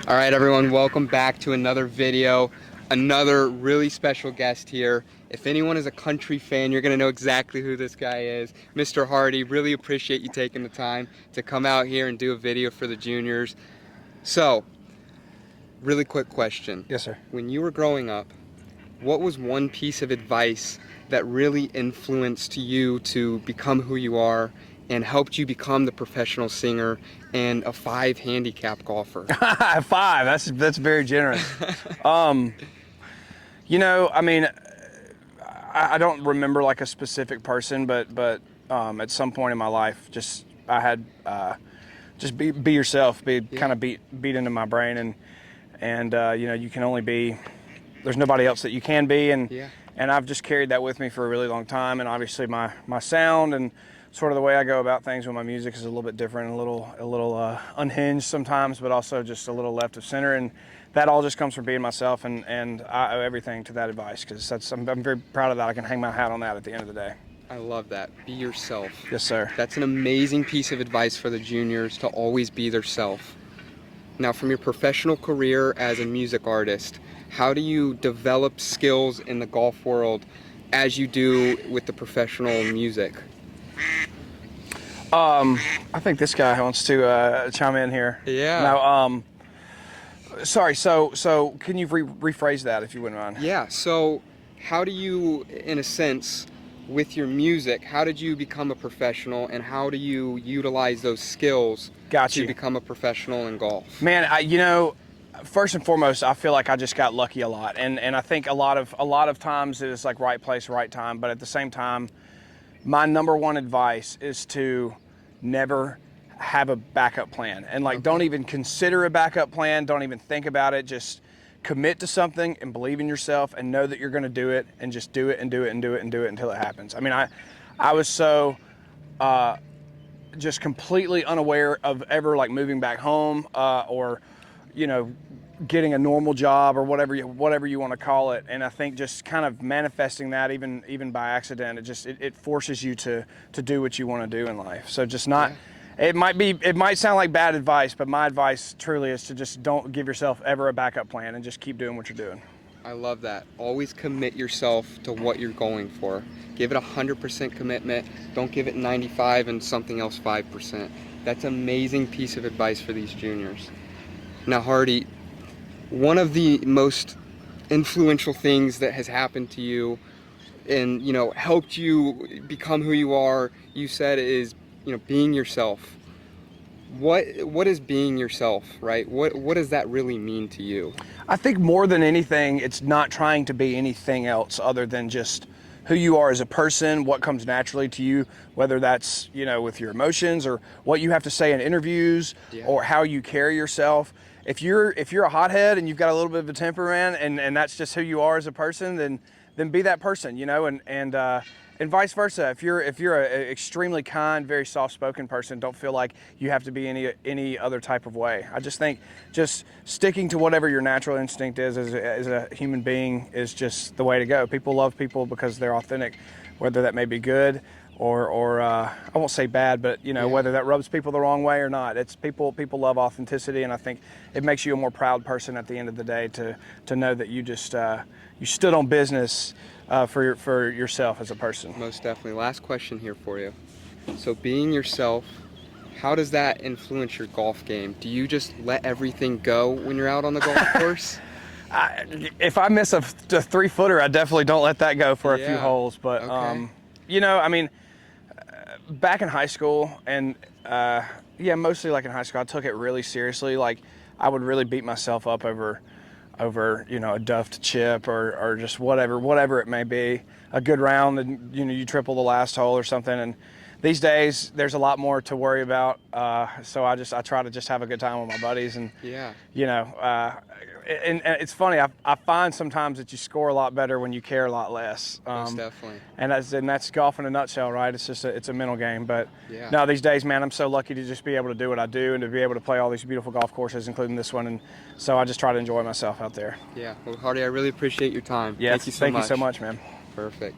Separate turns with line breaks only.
All right, everyone, welcome back to another video. Another really special guest here. If anyone is a country fan, you're gonna know exactly who this guy is. Mr. Hardy, really appreciate you taking the time to come out here and do a video for the juniors. So, really quick question.
Yes, sir.
When you were growing up, what was one piece of advice that really influenced you to become who you are and helped you become the professional singer and a 5 handicap golfer?
5, that's very generous. You know, I mean, I don't remember like a specific person, but at some point in my life, I had just be yourself, kind of beat into my brain, and you know, you can only be, there's nobody else that you can be, and I've just carried that with me for a really long time. And obviously my sound and sort of the way I go about things with my music is a little bit different, a little unhinged sometimes, but also just a little left of center. And that all just comes from being myself, and I owe everything to that advice, because I'm very proud of that. I can hang my hat on that at the end of the day.
I love that. Be yourself.
Yes, sir.
That's an amazing piece of advice for the juniors, to always be their self. Now, from your professional career as a music artist, how do you develop skills in the golf world as you do with the professional music?
I think this guy wants to chime in here.
Yeah.
Now, sorry, so can you rephrase that if you wouldn't mind?
Yeah, so how do you, in a sense, with your music, how did you become a professional, and how do you utilize those skills to become a professional in golf?
Man, you know, first and foremost, I feel like I just got lucky a lot, and I think a lot of times it is like right place, right time. But at the same time, my number one advice is to never have a backup plan, and like don't even consider a backup plan. Don't even think about it. Just commit to something and believe in yourself, and know that you're going to do it, and just do it and do it and do it and do it until it happens. I mean, I was so just completely unaware of ever like moving back home or, you know, getting a normal job or whatever you want to call it. And I think just kind of manifesting that even by accident, it forces you to do what you want to do in life. So just not, it might sound like bad advice, but my advice truly is to just don't give yourself ever a backup plan, and just keep doing what you're doing.
I love that. Always commit yourself to what you're going for. Give it 100% commitment. Don't give it 95 and something else 5%. That's an amazing piece of advice for these juniors. Now, Hardy, one of the most influential things that has happened to you and, you know, helped you become who you are, you said, is, you know, being yourself. What is being yourself, right? What does that really mean to you?
I think more than anything, it's not trying to be anything else other than just who you are as a person, what comes naturally to you, whether that's, you know, with your emotions or what you have to say in interviews or how you carry yourself. If you're a hothead and you've got a little bit of a temper, man, and that's just who you are as a person, then be that person, you know, and vice versa. If you're an extremely kind, very soft-spoken person, don't feel like you have to be any other type of way. I just think just sticking to whatever your natural instinct is as a human being is just the way to go. People love people because they're authentic, whether that may be good or I won't say bad, but you know, whether that rubs people the wrong way or not. It's people love authenticity, and I think it makes you a more proud person at the end of the day to know that you just you stood on business for yourself as a person.
Most definitely. Last question here for you. So being yourself, how does that influence your golf game? Do you just let everything go when you're out on the golf course?
If I miss a 3-footer, I definitely don't let that go for a few holes. But you know, I mean, back in high school, and mostly like in high school, I took it really seriously. Like I would really beat myself up over you know, a duffed chip or just whatever it may be, a good round, and you know, you triple the last hole or something. And these days there's a lot more to worry about, so I try to just have a good time with my buddies, and you know, and it's funny, I find sometimes that you score a lot better when you care a lot less.
Most definitely.
And that's golf in a nutshell, right? It's just it's a mental game. But no, these days, man, I'm so lucky to just be able to do what I do and to be able to play all these beautiful golf courses, including this one. And so I just try to enjoy myself out there.
Yeah. Well, Hardy, I really appreciate your time.
Yeah,
Thank you so much.
Thank you so much, man.
Perfect.